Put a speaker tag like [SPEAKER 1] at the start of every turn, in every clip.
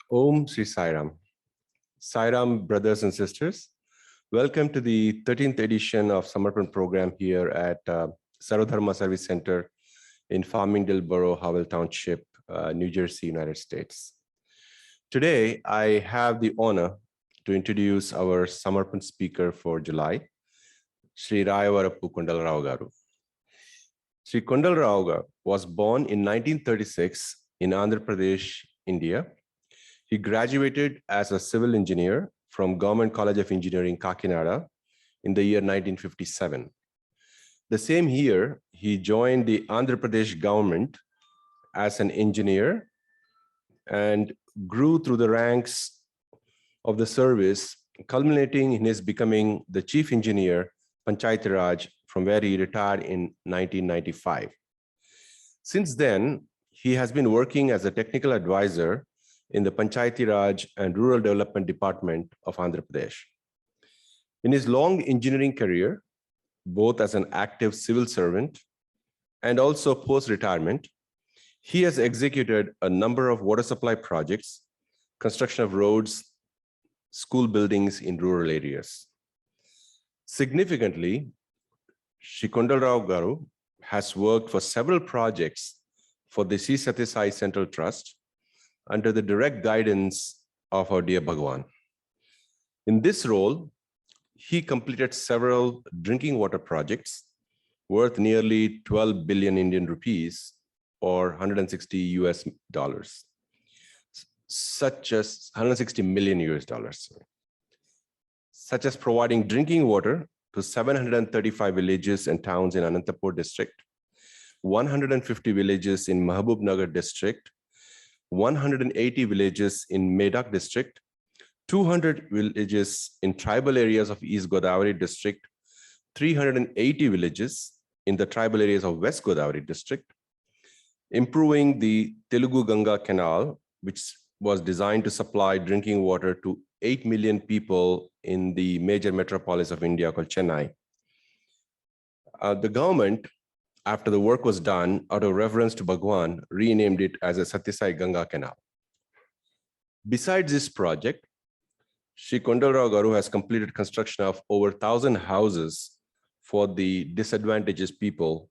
[SPEAKER 1] Om Sri Sai Ram. Sai Ram, brothers and sisters. Welcome to the 13th edition of Samarpan program here at Sarvodharma Service Center in Farmingdale Borough, Howell Township, New Jersey, United States. Today, I have the honor to introduce our Samarpan speaker for July, Sri Rayavarapu Kondala Rao Garu. Sri Kondala Rao Garu was born in 1936 in Andhra Pradesh, India. He graduated as a civil engineer from Government College of Engineering, Kakinada in the year 1957. The same year, he joined the Andhra Pradesh government as an engineer and grew through the ranks of the service, culminating in his becoming the chief engineer, Panchayati Raj, from where he retired in 1995. Since then, he has been working as a technical advisor in the Panchayati Raj and Rural Development Department of Andhra Pradesh. In his long engineering career, both as an active civil servant and also post-retirement, he has executed a number of water supply projects, construction of roads, school buildings in rural areas. Significantly, Shri Kondala Rao Garu has worked for several projects for the Sri Sathya Sai Central Trust under the direct guidance of our dear Bhagwan. In this role, he completed several drinking water projects worth nearly 12 billion Indian rupees or 160 US dollars, such as 160 million US dollars, such as providing drinking water to 735 villages and towns in Anantapur district, 150 villages in Mahabubnagar district, 180 villages in Medak district, 200 villages in tribal areas of East Godavari district, 380 villages in the tribal areas of West Godavari district, improving the Telugu Ganga Canal, which was designed to supply drinking water to 8 million people in the major metropolis of India called Chennai. The government, after the work was done, out of reverence to Bhagwan, renamed it as a Sathya Sai Ganga Canal. Besides this project, Shri Kondala Rao Garu has completed construction of over 1,000 houses for the disadvantaged people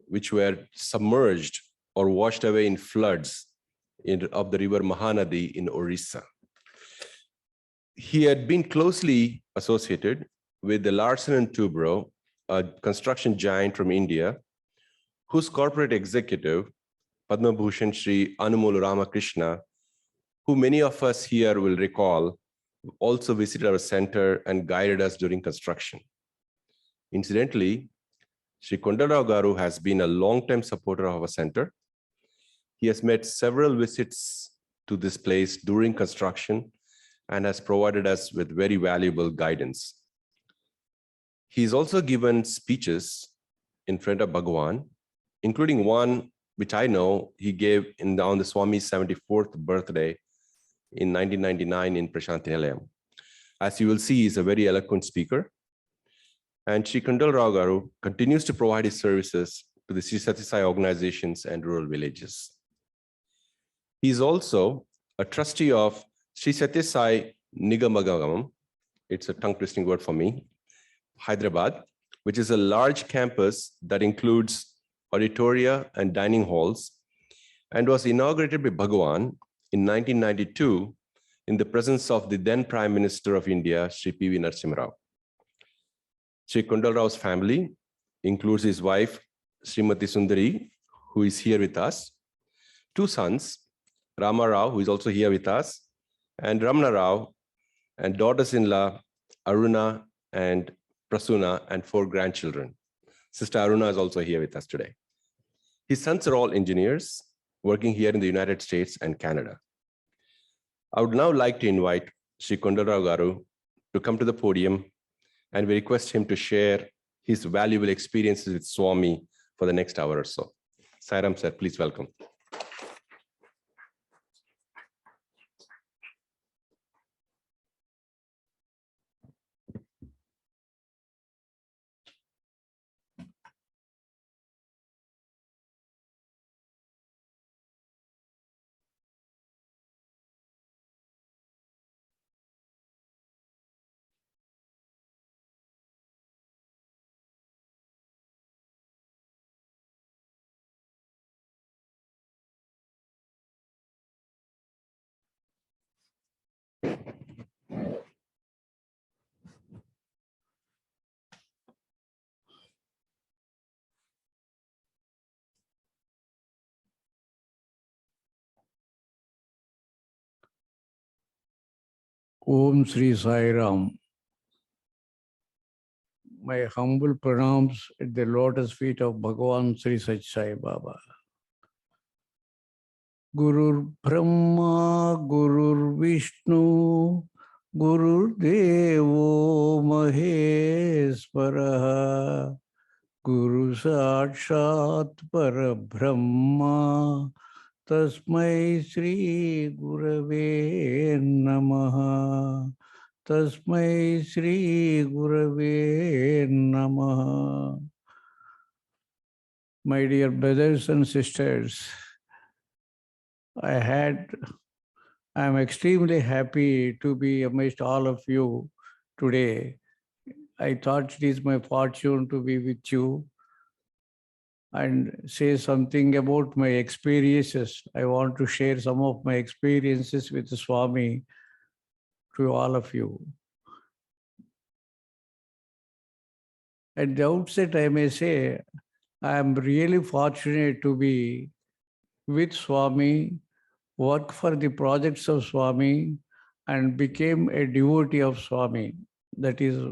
[SPEAKER 1] which were submerged or washed away in floods of the river Mahanadi in Orissa. He had been closely associated with the Larsen & Toubro, a construction giant from India, whose corporate executive, Padma Bhushan Shri Anumolu Ramakrishna, who many of us here will recall, also visited our center and guided us during construction. Incidentally, Shri Kondala Rao Garu has been a long-time supporter of our center. He has made several visits to this place during construction and has provided us with very valuable guidance. He's also given speeches in front of Bhagwan, including one which I know he gave on the Swami's 74th birthday in 1999 in Prashanti Nilayam. As you will see, he's a very eloquent speaker. And Shri Kondala Rao Garu continues to provide his services to the Sri Sathya Sai organizations and rural villages. He's also a trustee of Sri Sathya Sai Nigamagam. It's a tongue-twisting word for me. Hyderabad, which is a large campus that includes auditoria and dining halls, and was inaugurated by Bhagwan in 1992 in the presence of the then Prime Minister of India, Shri P.V. Narasimha Rao. Shri Kondala Rao's family includes his wife, Srimati Sundari, who is here with us, two sons, Rama Rao, who is also here with us, and Ramana Rao, and daughters-in-law, Aruna and Prasuna, and 4 grandchildren. Sister Aruna is also here with us today. His sons are all engineers working here in the United States and Canada. I would now like to invite Shri Kondala Rao Garu to come to the podium, and we request him to share his valuable experiences with Swami for the next hour or so. Sai Ram sir, please welcome.
[SPEAKER 2] Om Sri Sai Ram. My humble pranams at the lotus feet of Bhagavan Sri Sach Sai Baba. Gurur Brahma, Gurur Vishnu, Gurur Devo Maheshwara, Guru Sakshat Parabrahma, Tasmai Sri Gurave Namaha. Tasmai Sri Gurave Namaha. My dear brothers and sisters, I am extremely happy to be amidst all of you today. I thought it is my fortune to be with you and say something about my experiences. I want to share some of my experiences with Swami to all of you. At the outset, I may say, I am really fortunate to be with Swami, work for the projects of Swami, and became a devotee of Swami. That is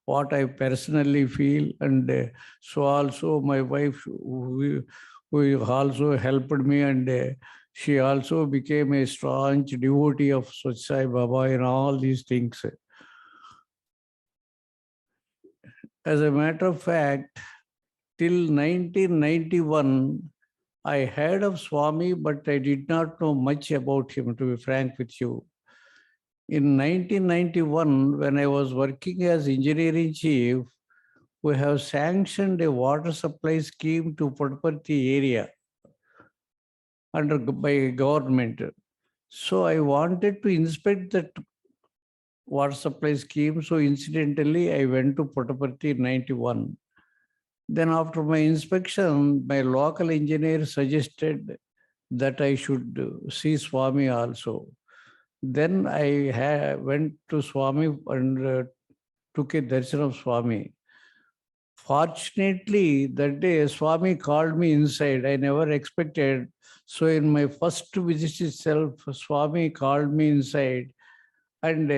[SPEAKER 2] what I personally feel. And so also my wife, who also helped me, and she also became a strong devotee of Sach Sai Baba in all these things. As a matter of fact, till 1991, I heard of Swami, but I did not know much about him, to be frank with you. In 1991, when I was working as engineering chief, we have sanctioned a water supply scheme to Puttaparthi area by government. So I wanted to inspect that water supply scheme. So incidentally, I went to Puttaparthi in 91. Then after my inspection, my local engineer suggested that I should see Swami also. Then I went to Swami and took a darshan of Swami. Fortunately, that day Swami called me inside. I never expected. So in my first visit itself, Swami called me inside, and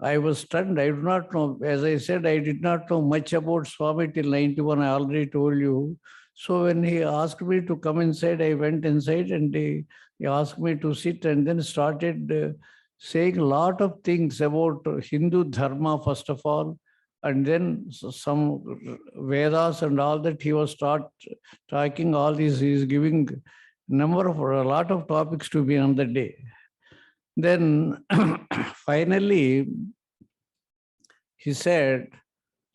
[SPEAKER 2] I was stunned. I do not know. As I said, I did not know much about Swami till 91. I already told you. So when he asked me to come inside, I went inside, and he asked me to sit, and then started saying a lot of things about Hindu Dharma, first of all, and then some Vedas and all that. He was talking all these. He is giving a lot of topics to me on the day. Then finally, he said,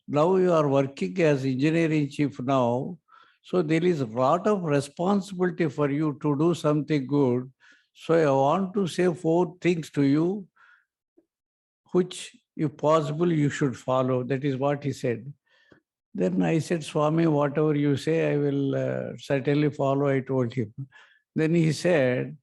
[SPEAKER 2] now you are working as engineering chief now, so there is a lot of responsibility for you to do something good. So I want to say 4 things to you, which, if possible, you should follow. That is what he said. Then I said, Swami, whatever you say, I will certainly follow, I told him. Then he said,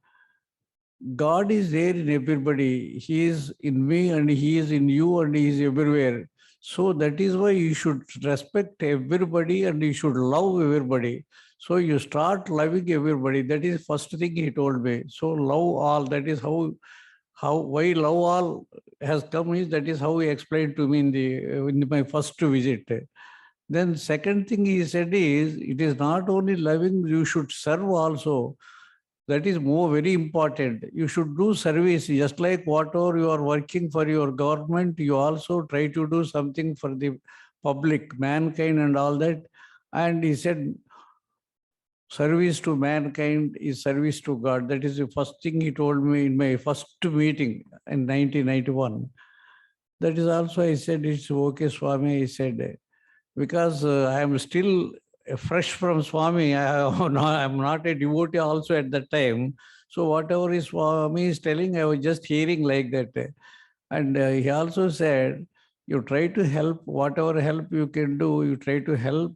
[SPEAKER 2] God is there in everybody. He is in me, and he is in you, and he is everywhere. So that is why you should respect everybody and you should love everybody. So you start loving everybody. That is first thing he told me. So love all. That is why love all has come. That is how he explained to me in my first visit. Then second thing he said is, it is not only loving, you should serve also. That is very important. You should do service, just like whatever you are working for your government, you also try to do something for the public, mankind and all that. And he said, service to mankind is service to God. That is the first thing he told me in my first meeting in 1991. That is also, I said, it's okay, Swami, he said, because I am still fresh from Swami. I am not a devotee also at that time. So whatever Swami is telling, I was just hearing like that. And he also said, you try to help, whatever help you can do, you try to help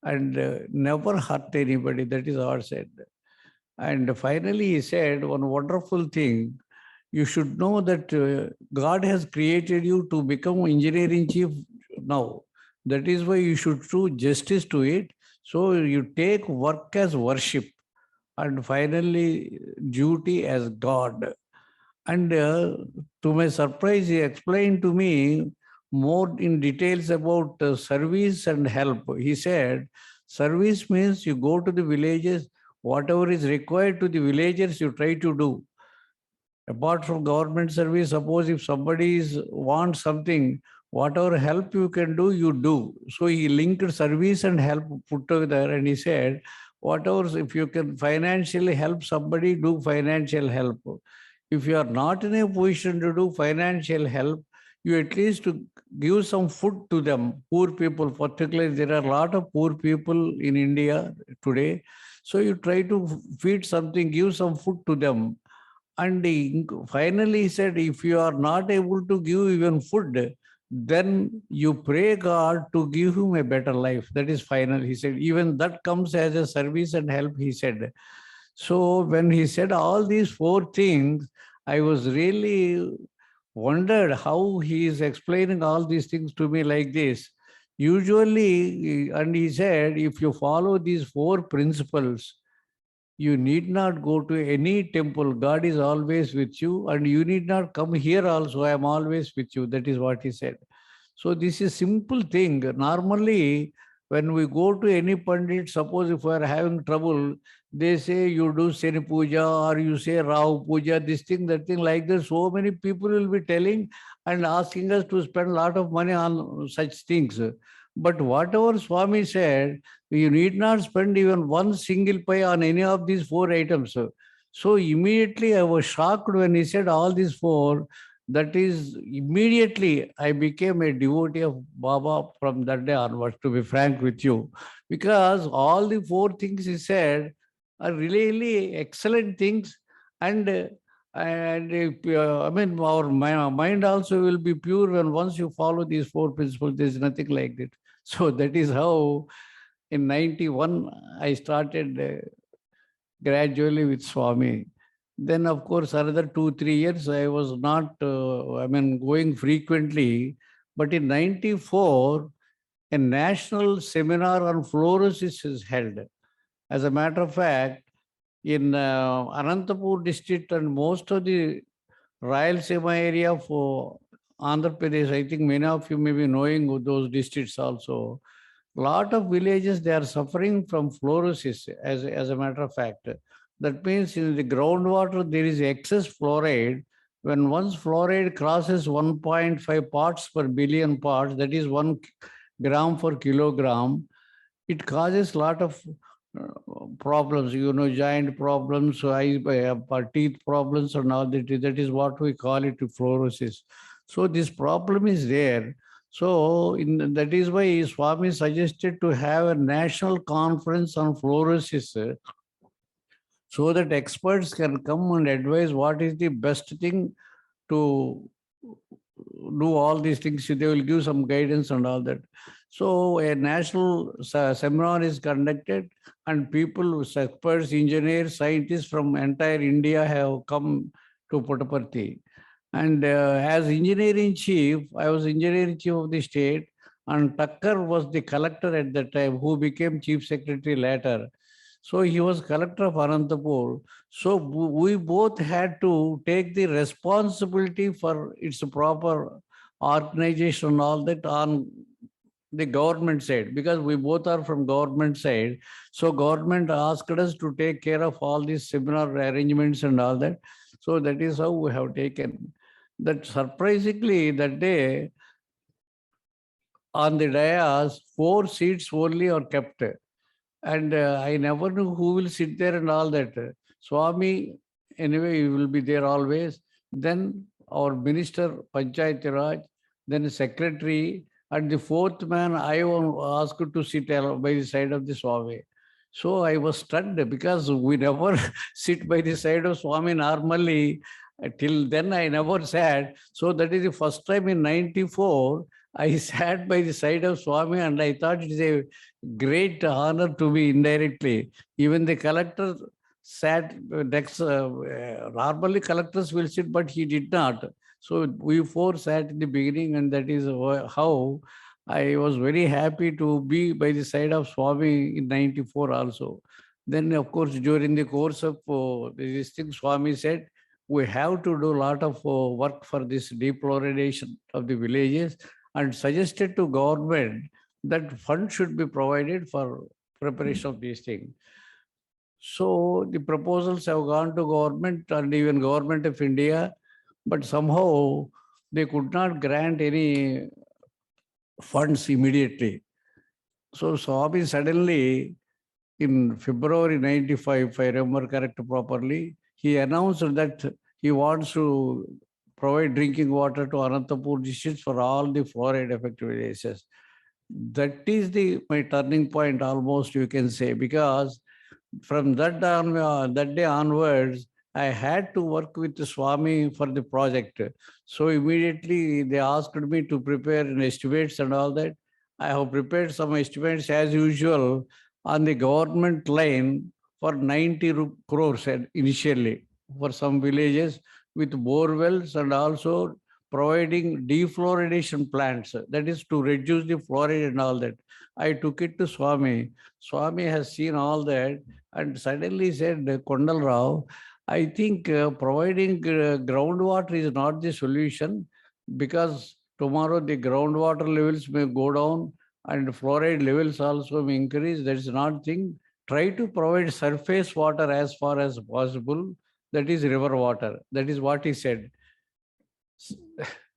[SPEAKER 2] and never hurt anybody. That is what said. And finally he said one wonderful thing. You should know that God has created you to become engineering chief now. That is why you should do justice to it. So you take work as worship, and finally duty as God. And to my surprise, he explained to me more in details about service and help. He said, service means you go to the villages, whatever is required to the villagers, you try to do. Apart from government service, suppose if somebody wants something, whatever help you can do, you do. So he linked service and help put together, and he said, whatever, if you can financially help somebody, do financial help. If you are not in a position to do financial help, you at least to give some food to them, poor people. Particularly, there are a lot of poor people in India today. So you try to feed something, give some food to them. And finally, he said, if you are not able to give even food, then you pray God to give him a better life. That is final. He said, even that comes as a service and help, he said. So when he said all these four things, I was really wondered how he is explaining all these things to me like this. Usually, and he said, if you follow these four principles, you need not go to any temple. God is always with you, and you need not come here also. I am always with you. That is what he said. So this is simple thing. Normally, when we go to any pandit, suppose if we are having trouble, they say you do Seni Puja or you say Rao Puja, this thing, that thing, like that. So many people will be telling and asking us to spend a lot of money on such things. But whatever Swami said, you need not spend even one single pai on any of these four items. So immediately I was shocked when he said all these four. That is, immediately I became a devotee of Baba from that day onwards, to be frank with you. Because all the four things he said are really excellent things. And I mean, our mind also will be pure when once you follow these four principles, there's nothing like that. So that is how in 91, I started gradually with Swami. Then, of course, another 2, 3 years, I was not, going frequently. But in 94, a national seminar on fluorosis is held. As a matter of fact, in Anantapur district and most of the Rayalaseema area for Andhra Pradesh, I think many of you may be knowing those districts also. Lot of villages, they are suffering from fluorosis, as a matter of fact. That means in the groundwater there is excess fluoride. When once fluoride crosses 1.5 parts per billion parts, that is 1 gram per kilogram, it causes lot of problems, giant problems, teeth problems and all that. That is what we call it fluorosis. So this problem is there. So that is why Swami suggested to have a national conference on fluorosis, so that experts can come and advise what is the best thing to do all these things. They will give some guidance and all that. So a national seminar is conducted, and people, experts, engineers, scientists from entire India have come to Puttaparthi. And as engineer-in-chief, I was engineer-in-chief of the state, and Tucker was the collector at that time, who became chief secretary later. So he was collector of Anantapur. So we both had to take the responsibility for its proper organization and all that on the government side, because we both are from government side. So government asked us to take care of all these seminar arrangements and all that. So that is how we have taken. That surprisingly, that day on the dais, 4 seats only are kept. And I never knew who will sit there and all that. Swami, anyway, he will be there always. Then our minister, Panchayati Raj, then secretary, and the fourth man, I was asked to sit by the side of the Swami. So I was stunned, because we never sit by the side of Swami normally. Till then, I never sat. So that is the first time in 94, I sat by the side of Swami, and I thought it is a great honor to me indirectly. Even the collector sat next. Normally, collectors will sit, but he did not. So we four sat in the beginning, and that is how I was very happy to be by the side of Swami in 94 also. Then, of course, during the course of this thing, Swami said, we have to do a lot of work for this defloridation of the villages, and suggested to government that funds should be provided for preparation of these things. So the proposals have gone to government and even government of India, but somehow they could not grant any funds immediately. So Swami suddenly in February 95, if I remember correct properly, he announced that he wants to provide drinking water to Anantapur districts for all the fluoride affected villages. That is my turning point, almost you can say, because from that day onwards, I had to work with Swami for the project. So immediately they asked me to prepare an estimates and all that. I have prepared some estimates as usual on the government line for 90 crores initially for some villages with bore wells and also providing defluoridation plants. That is to reduce the fluoride and all that. I took it to Swami. Swami has seen all that and suddenly said, Kondala, I think providing groundwater is not the solution, because tomorrow the groundwater levels may go down and fluoride levels also may increase. That is not thing. Try to provide surface water as far as possible. That is river water. That is what he said.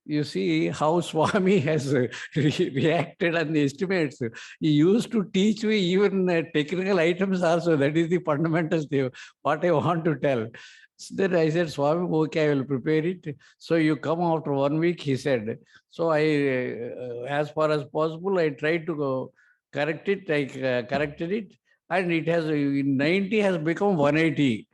[SPEAKER 2] You see how Swami has reacted on the estimates. He used to teach me even technical items also. That is the fundamental thing, what I want to tell. So then I said, Swami, okay, I will prepare it. So you come after 1 week, he said. So I, as far as possible, I tried to go correct it. I corrected it. And it has, in 90 has become 180.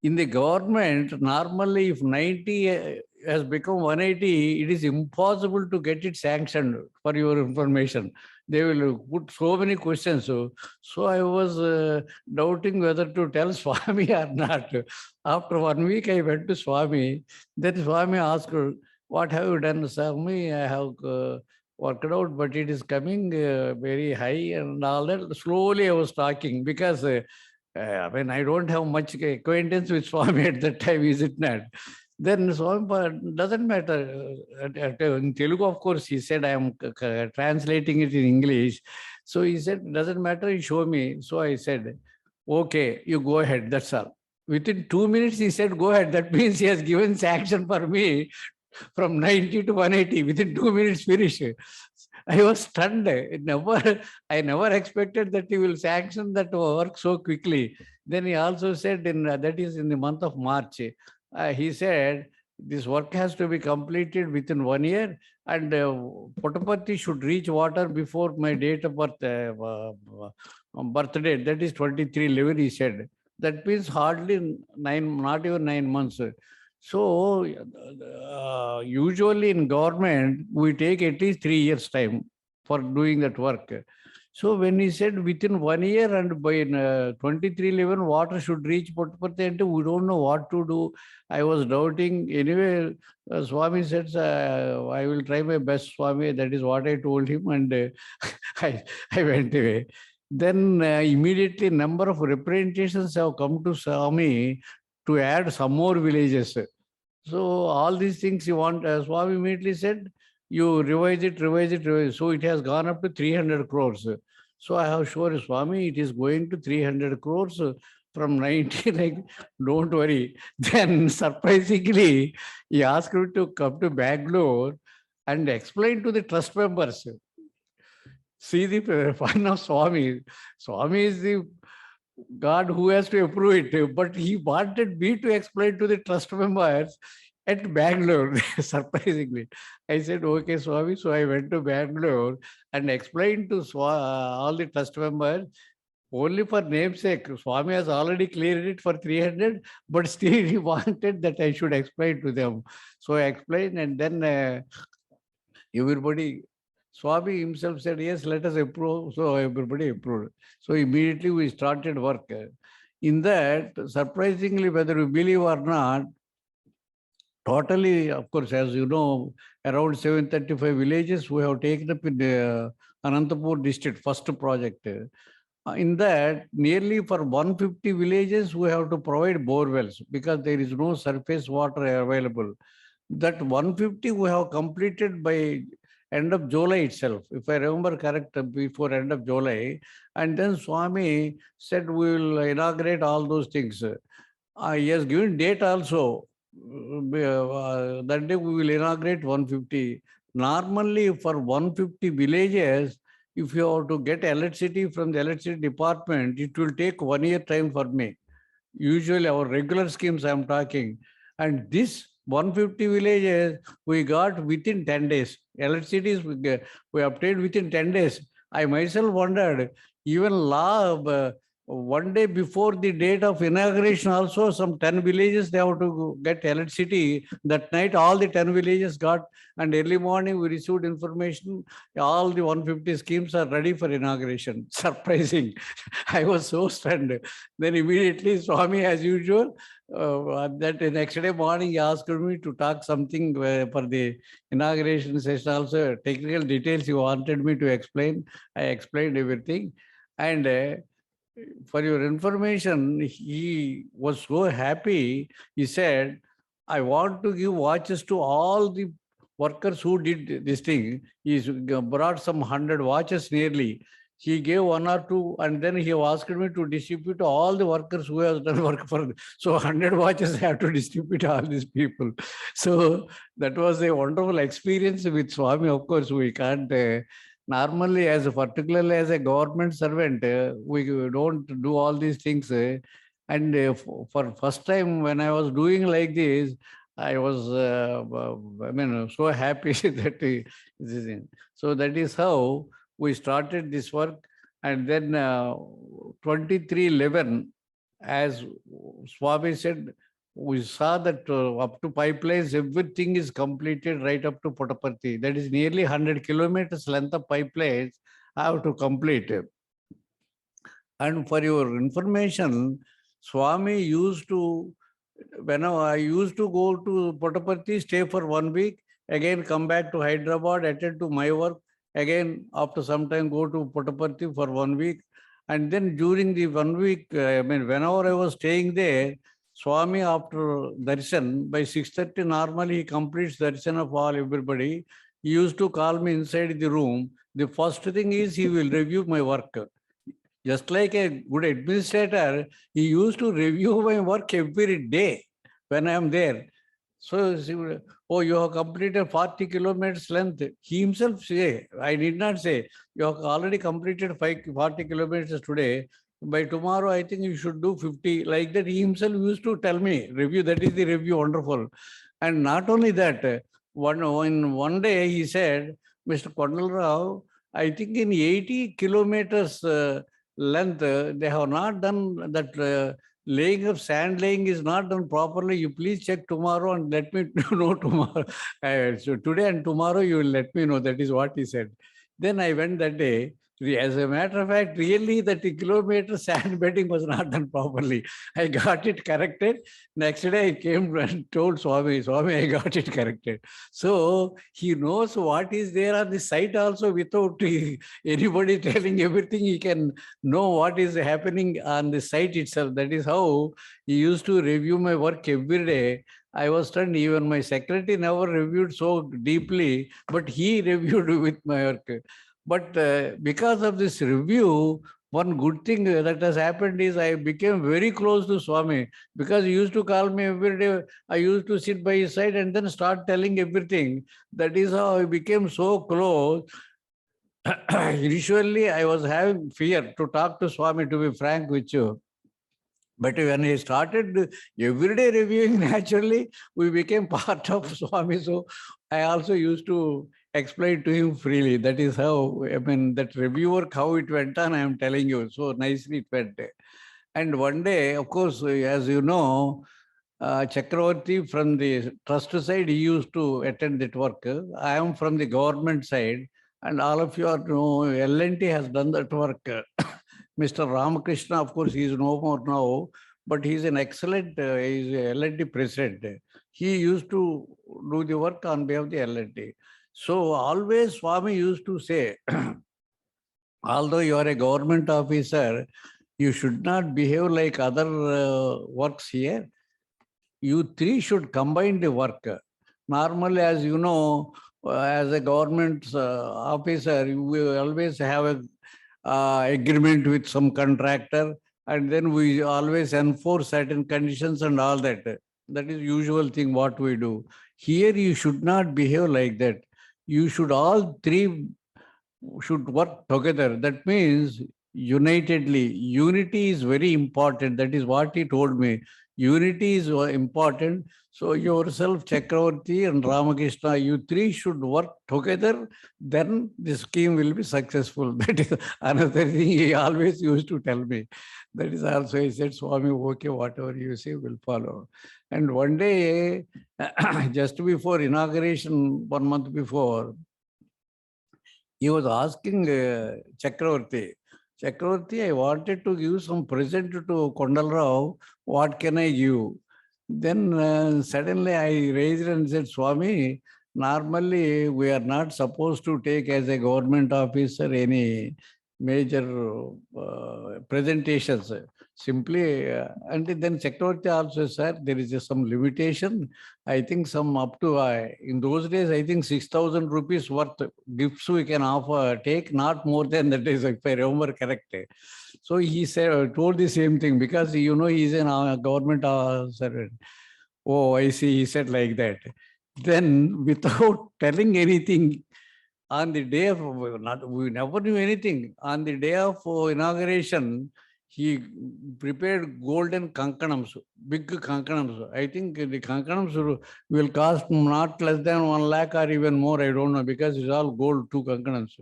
[SPEAKER 2] In the government, normally if 90 has become 180, it is impossible to get it sanctioned, for your information. They will put so many questions. So I was doubting whether to tell Swami or not. After 1 week, I went to Swami. Then Swami asked, what have you done, Swami? I have worked out, but it is coming very high and all that. Slowly I was talking because I mean, I don't have much acquaintance with Swami at that time, is it not? Then Swami, doesn't matter. In Telugu, of course, he said, I am translating it in English. So he said, doesn't matter, you show me. So I said, okay, you go ahead, that's all. Within 2 minutes, he said, go ahead. That means he has given sanction for me from 90 to 180. Within 2 minutes, finish. I was stunned. I never expected that he will sanction that work so quickly. Then he also said, that is in the month of March, he said, this work has to be completed within 1 year, and Puttaparthi should reach water before my date of birth, birthday. That is 23/11, he said. That means hardly not even 9 months. So usually in government, we take at least 3 years time for doing that work. So when he said within 1 year and by 23/11 water should reach Puttaparthi, we don't know what to do. I was doubting. Anyway, Swami said, I will try my best, Swami. That is what I told him, and I went away. Then immediately number of representations have come to Swami to add some more villages. So all these things you want, Swami immediately said, you revise it. So it has gone up to 300 crores. So I have shown Swami, it is going to 300 crores from 90, like, don't worry. Then surprisingly, he asked me to come to Bangalore and explain to the trust members. See the fun of Swami. Swami is the God who has to approve it, but he wanted me to explain to the trust members at Bangalore, surprisingly. I said, okay, Swami. So I went to Bangalore and explained to all the trust members, only for namesake. Swami has already cleared it for 300, but still he wanted that I should explain to them. So I explained, and then everybody, Swami himself said, yes, let us approve. So everybody approved. So immediately we started work. In that, surprisingly, whether you believe or not, totally, of course, as you know, around 735 villages we have taken up in the Anantapur district, first project. In that, nearly for 150 villages, we have to provide bore wells because there is no surface water available. That 150 we have completed by end of July itself, if I remember correct, before end of July. And then Swami said we will inaugurate all those things. He has given date also. That day we will inaugurate 150. Normally for 150 villages, if you have to get electricity from the electricity department, it will take 1 year time for me. Usually our regular schemes I am talking. And this 150 villages we got within 10 days. Electricity we obtained within 10 days. I myself wondered, even law, one day before the date of inauguration also, some 10 villages they have to get electricity. That night all the 10 villages got, and early morning we received information, all the 150 schemes are ready for inauguration. Surprising. I was so stunned. Then immediately Swami, as usual, that next day morning he asked me to talk something for the inauguration session also. Technical details he wanted me to explain. I explained everything. And for your information, he was so happy. He said, I want to give watches to all the workers who did this thing. He brought some 100 watches nearly. He gave 1 or 2, and then he asked me to distribute to all the workers who have done work for. So 100 watches have to distribute to all these people. So that was a wonderful experience with Swami. Of course, we can't. Normally, particularly as a government servant, we don't do all these things. And for first time when I was doing like this, I was, so happy that this is in. So that is how we started this work. And then 2311, as Swami said, we saw that up to pipelines, everything is completed right up to Puttaparthi. That is nearly 100 kilometers length of pipelines I have to complete. And for your information, Swami used to, whenever I used to go to Puttaparthi, stay for 1 week, again come back to Hyderabad, attend to my work, again after some time go to Puttaparthi for 1 week. And then during the 1 week, whenever I was staying there, Swami, after darshan, by 6:30 normally he completes darshan of all everybody. He used to call me inside the room. The first thing is he will review my work. Just like a good administrator, he used to review my work every day when I am there. So, oh, you have completed 40 kilometers length. He himself say, I did not say, you have already completed 40 kilometers today. By tomorrow, I think you should do 50. Like that, he himself used to tell me, review, that is the review, wonderful. And not only that, one day he said, Mr. Kondala, I think in 80 kilometers length, they have not done that laying of sand laying is not done properly. You please check tomorrow and let me know tomorrow. So today and tomorrow you will let me know. That is what he said. Then I went that day. As a matter of fact, really that kilometer sand bedding was not done properly. I got it corrected. Next day I came and told Swami, I got it corrected. So he knows what is there on the site also without anybody telling everything. He can know what is happening on the site itself. That is how he used to review my work every day. I was stunned. Even my secretary never reviewed so deeply, but he reviewed with my work. But because of this review, one good thing that has happened is I became very close to Swami, because he used to call me every day. I used to sit by his side and then start telling everything. That is how I became so close. Initially, I was having fear to talk to Swami, to be frank with you. But when he started everyday reviewing, naturally, we became part of Swami. So I also used to explain to him freely. That is how, that review work, how it went on, I am telling you. So nicely it went. And one day, of course, as you know, Chakravarti from the trust side, he used to attend that work. I am from the government side. And all of you know, L&T has done that work. Mr. Ramakrishna, of course, he is no more now, but he is an excellent, he is a L&T president. He used to do the work on behalf of the L&T. So always Swami used to say, although you are a government officer, you should not behave like other works here. You three should combine the work. Normally, as you know, as a government officer, you will always have a agreement with some contractor, and then we always enforce certain conditions and all that. That is usual thing what we do. Here, you should not behave like that. You should all three should work together. That means unitedly. Unity is very important. That is what he told me. Unity is important. So yourself, Chakravarti and Ramakrishna, you three should work together. Then the scheme will be successful. That is another thing he always used to tell me. That is also, he said, Swami, okay, whatever you say will follow. And one day, just before inauguration, 1 month before, he was asking Chakravarti, I wanted to give some present to Kondala. What can I give? Then suddenly I raised and said, Swami, normally we are not supposed to take as a government officer any major presentations. Simply, and then Chakravarti also, sir, there is some limitation. I think some up to, in those days, I think 6,000 rupees worth gifts we can offer, take not more than that is, if I remember correct. So he said, told the same thing because, you know, he's a government servant. Oh, I see, he said like that. Then without telling anything, on the day of, we never knew anything. On the day of inauguration, he prepared golden kankanams, big kankanams. I think the kankanams will cost not less than 1 lakh or even more, I don't know, because it's all gold, 2 kankanams.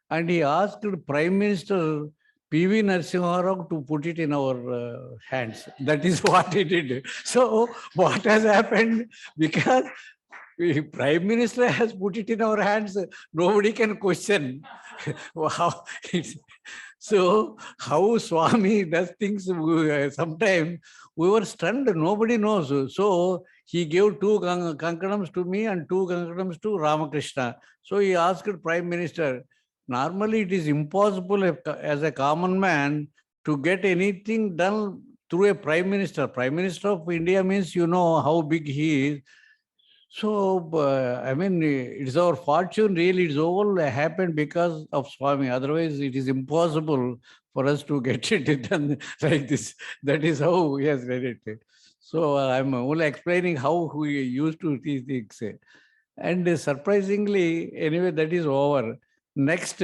[SPEAKER 2] And he asked Prime Minister P.V. Narasimha Rao to put it in our hands. That is what he did. So what has happened? Because Prime Minister has put it in our hands, nobody can question. Wow. So how Swami does things, sometimes we were stunned, nobody knows. So he gave 2 kankanams to me and 2 kankanams to Ramakrishna. So he asked Prime Minister, normally it is impossible as a common man to get anything done through a Prime Minister. Prime Minister of India means, you know how big he is. So, I mean, it's our fortune really. It's all happened because of Swami. Otherwise, it is impossible for us to get it done like this. That is how he has read it. So, I'm only explaining how we used to these things. And surprisingly, anyway, that is over. Next,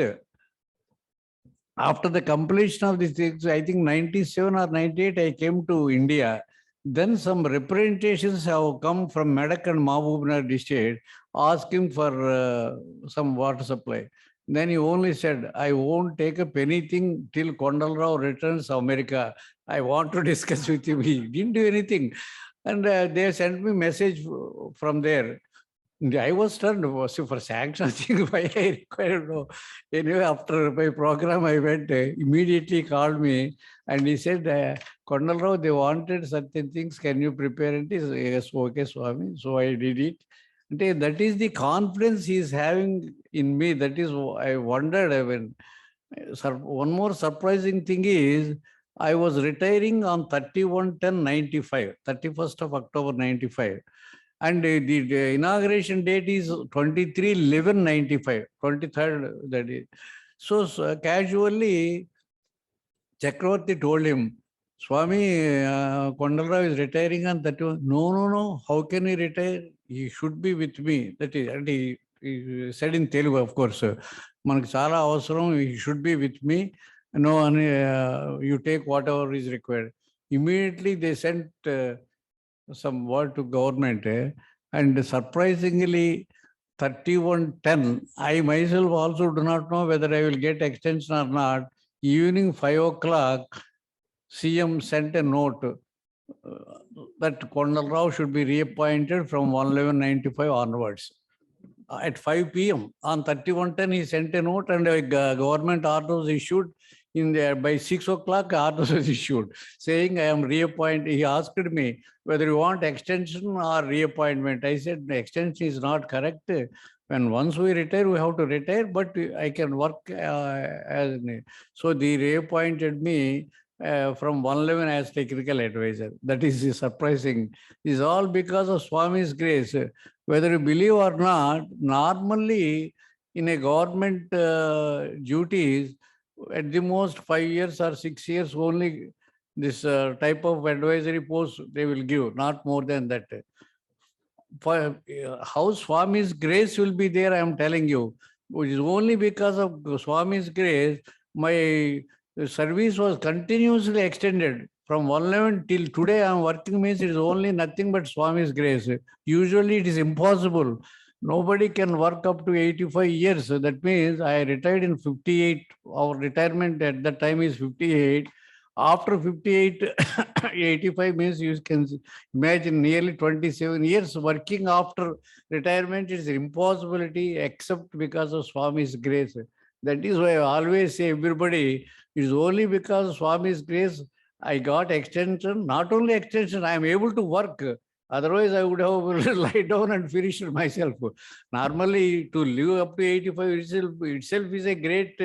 [SPEAKER 2] after the completion of these things, I think 97 or 98, I came to India. Then some representations have come from Medak and Mahabubnagar district asking for some water supply. Then he only said, I won't take up anything till Kondala Rao returns to America. I want to discuss with him. He didn't do anything. And they sent me message from there. I was stunned. For sanction thing, why I required no. Anyway, after my program, I went, immediately called me and he said, Kondala Rao, they wanted certain things. Can you prepare it? Yes, okay, Swami. So I did it. And that is the confidence he is having in me. That is, I wondered. I mean, one more surprising thing is, I was retiring on 31/10/95, 31st of October 95. And the inauguration date is 23/11/95, 23rd that is. So casually, Chakravarti told him, Swami, Kondala Rao is retiring on that. No. How can he retire? He should be with me. That is, and he said in Telugu, of course, Manaki chala avasaram, he should be with me. No, you take whatever is required. Immediately they sent some word to government, and surprisingly, 31/10, I myself also do not know whether I will get extension or not. Evening 5 o'clock, CM sent a note that Kondala Rao should be reappointed from 1/11/95 onwards. At 5 p.m. on 31/10, he sent a note and a government order was issued. In there by 6 o'clock, order was issued saying I am reappointed. He asked me whether you want extension or reappointment. I said the extension is not correct. When once we retire, we have to retire, but I can work as. So they reappointed me from 111 as technical advisor. That is surprising. It's all because of Swami's grace. Whether you believe or not, normally in a government duties, at the most 5 years or 6 years only this type of advisory post they will give, not more than that. For how Swami's grace will be there, I am telling you. It is only because of Swami's grace, my service was continuously extended from 111 till today. I am working means it is only nothing but Swami's grace. Usually it is impossible. Nobody can work up to 85 years. That means I retired in 58. Our retirement at that time is 58. After 58, 85 means you can imagine nearly 27 years working after retirement is impossibility except because of Swami's grace. That is why I always say everybody, it is only because of Swami's grace I got extension. Not only extension, I am able to work. Otherwise, I would have lied down and finished myself. Normally, to live up to 85 itself is a great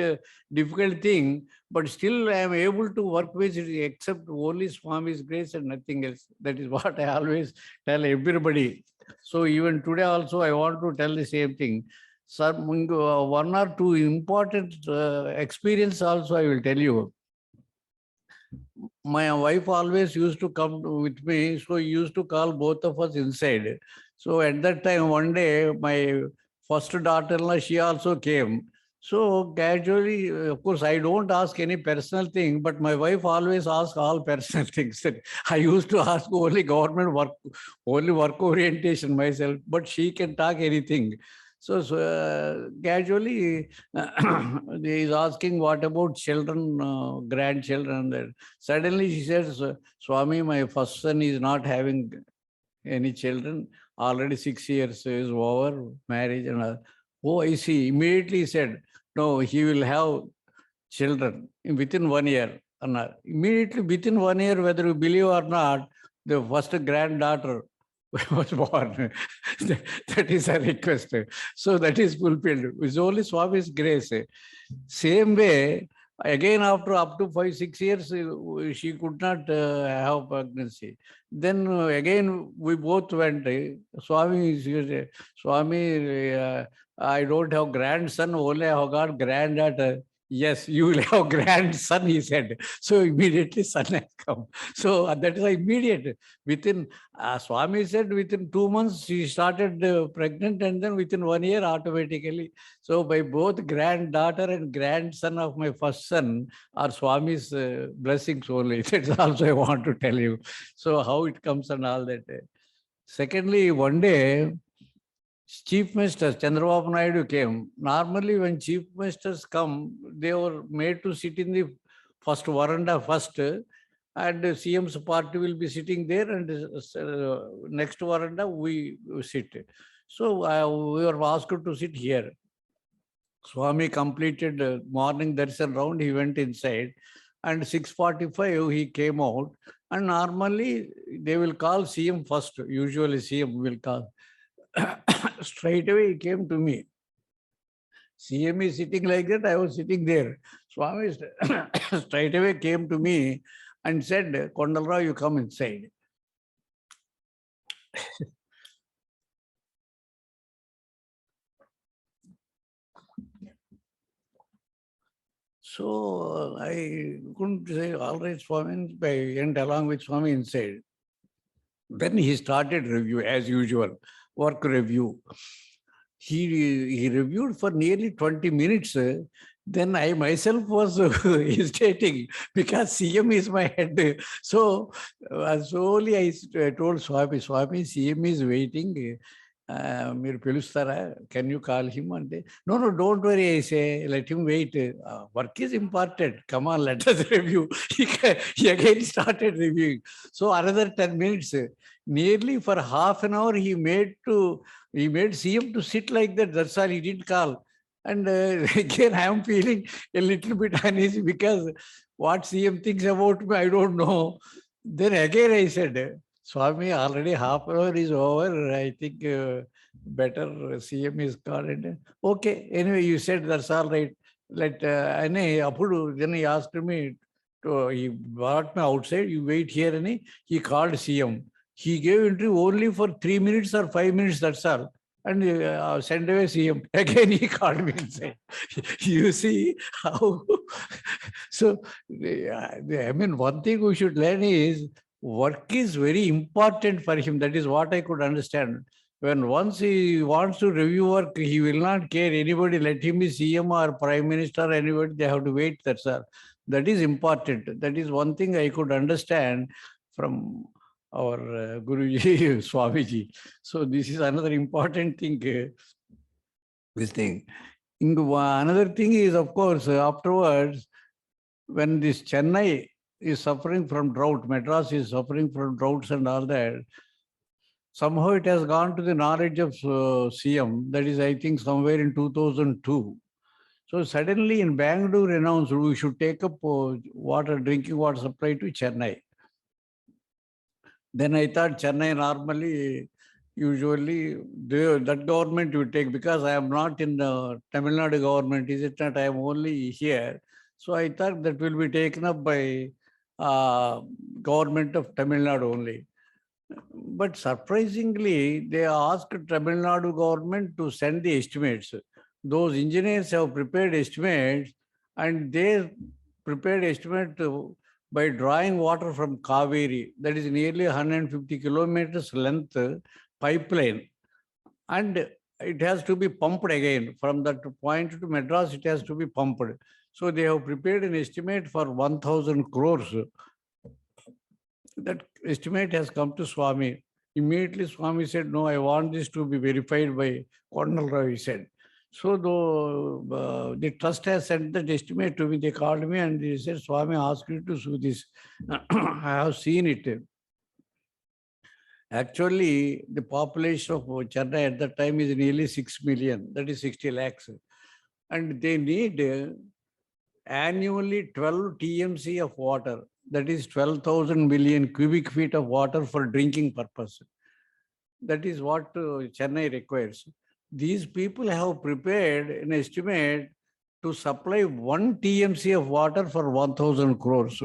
[SPEAKER 2] difficult thing, but still I am able to work with it except only Swami's grace and nothing else. That is what I always tell everybody. So even today also, I want to tell the same thing. Some one or two important experience also I will tell you. My wife always used to come with me, so he used to call both of us inside. So at that time, one day, my first daughter-in-law, she also came. So gradually, of course, I don't ask any personal thing, but my wife always asks all personal things. I used to ask only government work, only work orientation myself, but she can talk anything. So gradually, he is asking what about children, grandchildren. Suddenly she says, Swami, my first son is not having any children. Already 6 years is over, marriage and all. Oh, I see. Immediately he said, no, he will have children within 1 year. Immediately within 1 year, whether you believe or not, the first granddaughter was born. That is a request. So that is fulfilled. It's only Swami's grace. Same way, again after up to 5-6 years, she could not have pregnancy. Then again we both went. Swami, Swami, I don't have grandson, only I have got granddaughter. Yes, you will have grandson, he said. So immediately son has come. So that is immediate. Within, Swami said within 2 months she started pregnant, and then within 1 year automatically. So by both granddaughter and grandson of my first son are Swami's blessings only. That's also I want to tell you. So how it comes and all that. Secondly, one day, Chief Minister Chandrababu Naidu came. Normally, when Chief Ministers come, they were made to sit in the first veranda first, and CM's party will be sitting there, and next veranda we sit. So we were asked to sit here. Swami completed morning darshan round, he went inside, and 6:45 he came out, and normally they will call CM first. Usually CM will call. Straight away he came to me. CM is sitting like that, I was sitting there. Swami straight away came to me and said, Kondala, you come inside. So I couldn't say, all right, Swami, I went along with Swami inside. Then he started review as usual. Work review. He reviewed for nearly 20 minutes. Then I myself was hesitating because CM is my head. So slowly I told Swami, CM is waiting. Can you call him? And no, don't worry, I say, let him wait. Work is important. Come on, let us review. He again started reviewing. So another 10 minutes, nearly for half an hour, he made CM to sit like that. That's all, he didn't call. And again, I am feeling a little bit uneasy because what CM thinks about me, I don't know. Then again I said, Swami, already half an hour is over. I think better CM is called. Okay, anyway, you said that's all right. Then he asked me he brought me outside. You wait here, and he called CM. He gave interview only for 3 minutes or 5 minutes. That's all. And send away CM. Again, he called me inside. You see how. So, I mean, one thing we should learn is work is very important for him. That is what I could understand. When once he wants to review work, he will not care anybody, let him be CM or Prime Minister, anybody, they have to wait. That's all. That is important. That is one thing I could understand from our Guruji, Swamiji. So this is another important thing. This thing. Another thing is, of course, afterwards, when this Chennai is suffering from drought, Madras is suffering from droughts and all that, somehow it has gone to the knowledge of CM. That is, I think, somewhere in 2002. So suddenly in Bangalore announced we should take up drinking water supply to Chennai. Then I thought Chennai normally, usually that government will take, because I am not in the Tamil Nadu government, is it not? I am only here. So I thought that will be taken up by government of Tamil Nadu only. But surprisingly, they asked Tamil Nadu government to send the estimates. Those engineers have prepared estimates, and they prepared estimate by drawing water from Kaveri, that is nearly 150 kilometers length pipeline. And it has to be pumped again. From that point to Madras, it has to be pumped. So they have prepared an estimate for 1,000 crores. That estimate has come to Swami. Immediately Swami said, no, I want this to be verified by Kondala, he said. So the trust has sent that estimate to me. They called me and they said, Swami asked you to do this. I have seen it. Actually, the population of Chennai at that time is nearly 6 million, that is 60 lakhs. And they need annually 12 TMC of water, that is 12,000 million cubic feet of water for drinking purpose. That is what Chennai requires. These people have prepared an estimate to supply 1 TMC of water for 1,000 crores.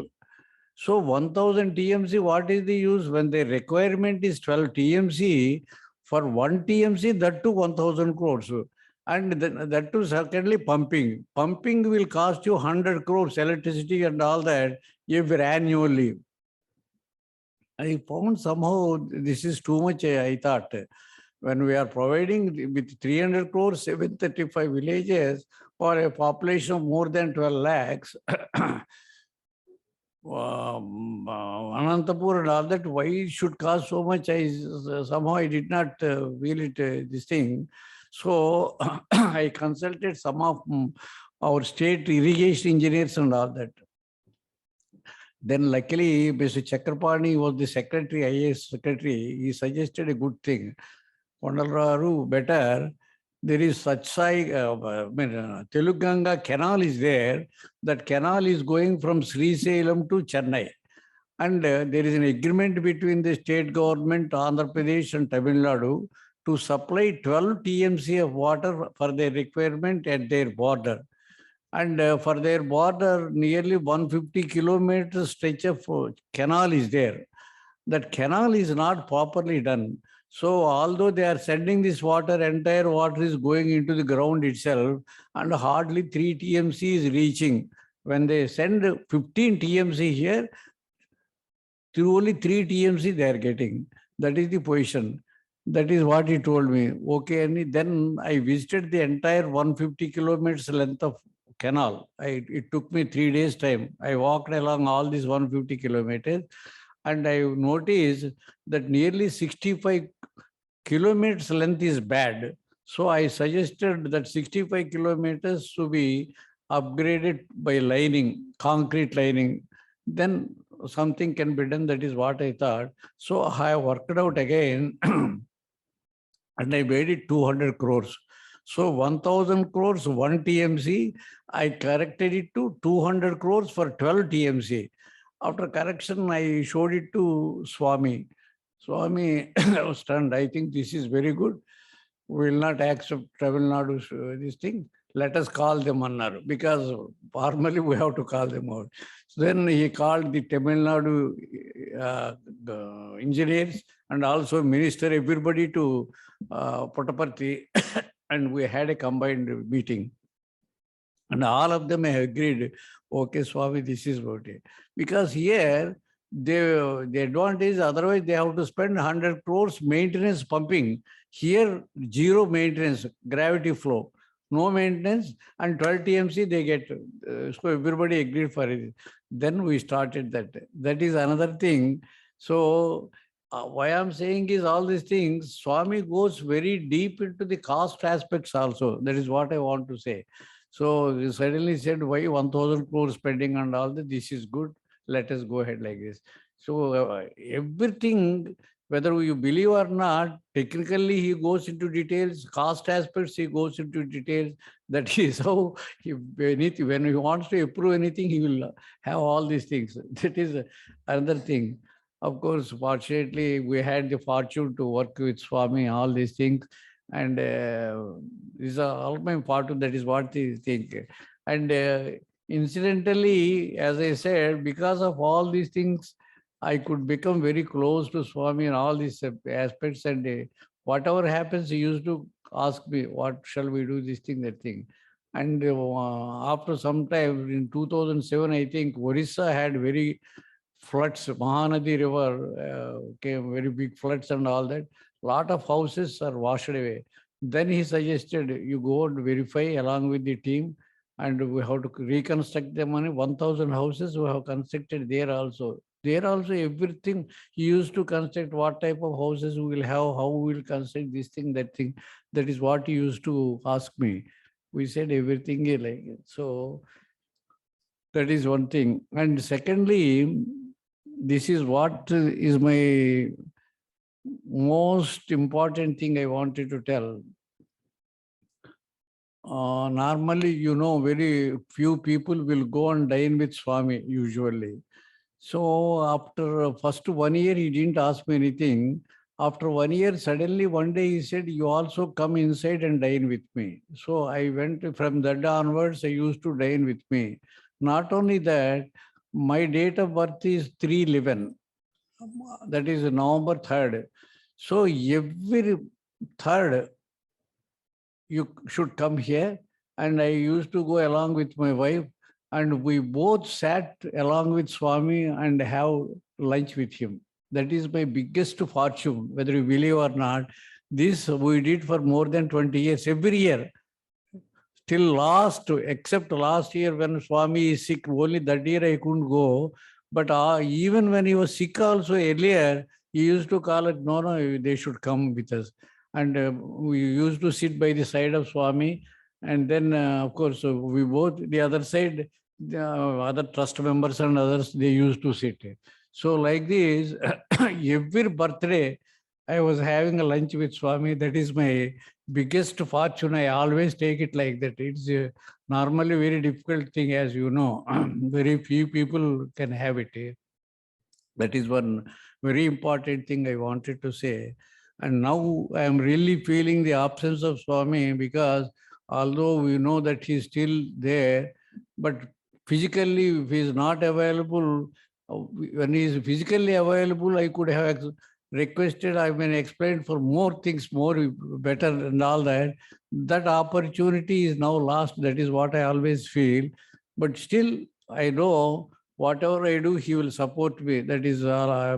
[SPEAKER 2] So 1,000 TMC, what is the use when the requirement is 12 TMC? For 1 TMC, that too 1,000 crores. And that too, secondly, pumping. Pumping will cost you 100 crores, electricity and all that, every annually. I found somehow this is too much, I thought. When we are providing with 300 crores, 735 villages for a population of more than 12 lakhs, Anantapur and all that, why it should cost so much? Somehow I did not feel it, this thing. So I consulted some of our state irrigation engineers and all that. Then luckily, Mr. Chakrapani was the secretary, IAS secretary. He suggested a good thing. Kondala, better. There is Teluganga canal is there. That canal is going from Srisailam to Chennai. And there is an agreement between the state government, Andhra Pradesh and Tamil Nadu to supply 12 TMC of water for their requirement at their border. And for their border, nearly 150 kilometers stretch of canal is there. That canal is not properly done. So although they are sending this water, entire water is going into the ground itself, and hardly 3 TMC is reaching. When they send 15 TMC here, through only 3 TMC they are getting. That is the position. That is what he told me. Okay, and then I visited the entire 150 kilometers length of canal. It took me 3 days time. I walked along all these 150 kilometers, and I noticed that nearly 65 kilometers length is bad. So I suggested that 65 kilometers to be upgraded by lining, concrete lining. Then something can be done. That is what I thought. So I worked out again and I made it 200 crores. So 1,000 crores, 1 TMC, I corrected it to 200 crores for 12 TMC. After correction, I showed it to Swami. Swami was stunned. I think this is very good. We will not accept Tamil Nadu's this thing. Let us call them Annar, because formally we have to call them out. So then he called the Tamil Nadu engineers and also minister, everybody to Puttaparthi, and we had a combined meeting. And all of them agreed, okay, Swami, this is what it. Because here, the advantage, otherwise they have to spend 100 crores maintenance pumping. Here, zero maintenance, gravity flow, no maintenance, and 12 TMC they get. So everybody agreed for it. Then we started that. That is another thing. So why I'm saying is all these things, Swami goes very deep into the cost aspects also. That is what I want to say. So he suddenly said, why 1,000 crores spending and all that, this is good. Let us go ahead like this. So everything, whether you believe or not, technically he goes into details, cost aspects, he goes into details. That is how, when he wants to approve anything, he will have all these things. That is another thing. Of course, fortunately, we had the fortune to work with Swami, all these things. And these are all my part of that is what they think. And incidentally, as I said, because of all these things, I could become very close to Swami in all these aspects. And whatever happens, he used to ask me, what shall we do, this thing, that thing. And after some time, in 2007, I think Orissa had very floods, Mahanadi River came, very big floods and all that. Lot of houses are washed away. Then he suggested you go and verify along with the team, and we have to reconstruct them. 1,000 houses we have constructed there also. There also everything he used to construct, what type of houses we will have, how we will construct this thing, that thing. That is what he used to ask me. We said everything like it. So that is one thing. And secondly, this is what is my most important thing I wanted to tell. Normally, very few people will go and dine with Swami usually. So after first 1 year, he didn't ask me anything. After 1 year, suddenly one day he said, you also come inside and dine with me. So I went from that onwards, I used to dine with me. Not only that, my date of birth is 3/11. That is November 3rd. So every 3rd, you should come here. And I used to go along with my wife, and we both sat along with Swami and have lunch with him. That is my biggest fortune, whether you believe or not. This we did for more than 20 years, every year. Till except last year when Swami is sick, only that year I couldn't go. But even when he was sick also earlier, he used to call it, no, they should come with us. And we used to sit by the side of Swami. And then, of course, we both, the other side, the other trust members and others, they used to sit. So like this, every birthday, I was having a lunch with Swami. That is my biggest fortune. I always take it like that. It's normally very difficult thing, as you know. Very few people can have it. That is one very important thing I wanted to say. And now I am really feeling the absence of Swami, because although we know that he is still there, but physically, if he is not available, when he is physically available, I could have requested, explained for more things, more better and all that. That opportunity is now lost. That is what I always feel. But still, I know whatever I do, he will support me. That is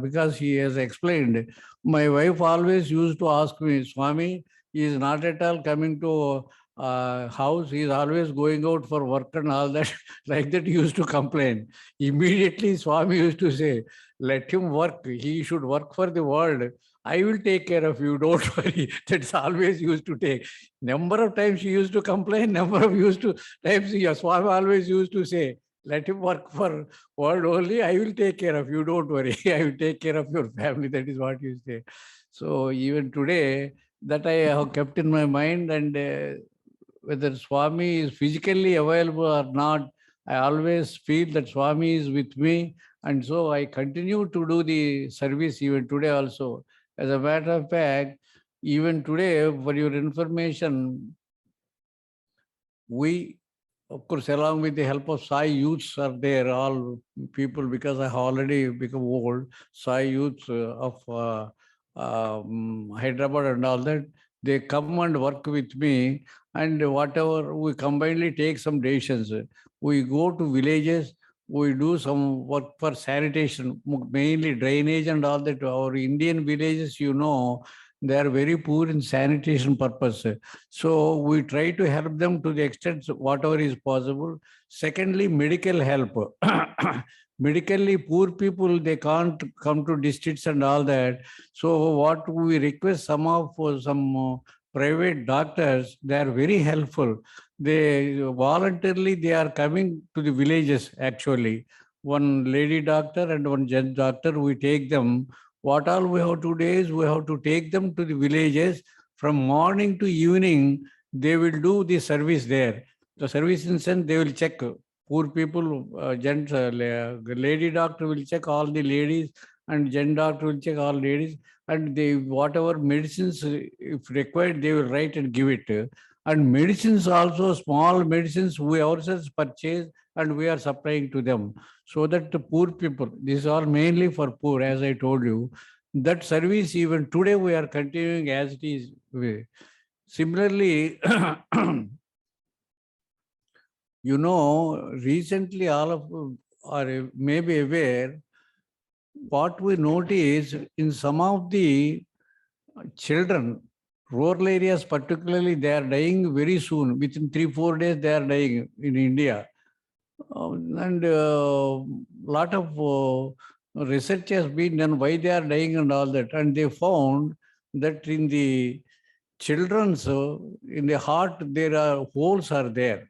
[SPEAKER 2] because he has explained. My wife always used to ask me, Swami, he is not at all coming to house. He is always going out for work and all that. Like that, he used to complain. Immediately, Swami used to say, let him work. He should work for the world. I will take care of you. Don't worry. That's always used to take. Number of times she used to complain. Number of times Swami always used to say, let him work for world only. I will take care of you. Don't worry. I will take care of your family. That is what you say. So even today, that I have kept in my mind, and whether Swami is physically available or not, I always feel that Swami is with me, and so I continue to do the service even today also. As a matter of fact, even today, for your information, we, of course, along with the help of Sai youths are there, all people, because I have already become old, Sai youths of Hyderabad and all that, they come and work with me, and whatever, we combinedly take some decisions. We go to villages, we do some work for sanitation, mainly drainage and all that. Our Indian villages, they are very poor in sanitation purpose. So we try to help them to the extent whatever is possible. Secondly, medical help. Medically poor people, they can't come to districts and all that. So what we request some private doctors, they are very helpful. They voluntarily they are coming to the villages actually. One lady doctor and one gent doctor, we take them. What all we have to do is we have to take them to the villages from morning to evening. They will do the service there. The service in sense, they will check poor people, gents, lady doctor will check all the ladies, and gent doctor will check all ladies, and they whatever medicines if required, they will write and give it. And medicines also, small medicines we ourselves purchase and we are supplying to them, so that the poor people, these are mainly for poor, as I told you. That service even today we are continuing as it is. Similarly, recently all of are maybe aware, what we notice in some of the children, rural areas particularly, they are dying very soon. Within 3-4 days, they are dying in India. And lot of research has been done why they are dying and all that. And they found that in the children's, in the heart, there are holes are there.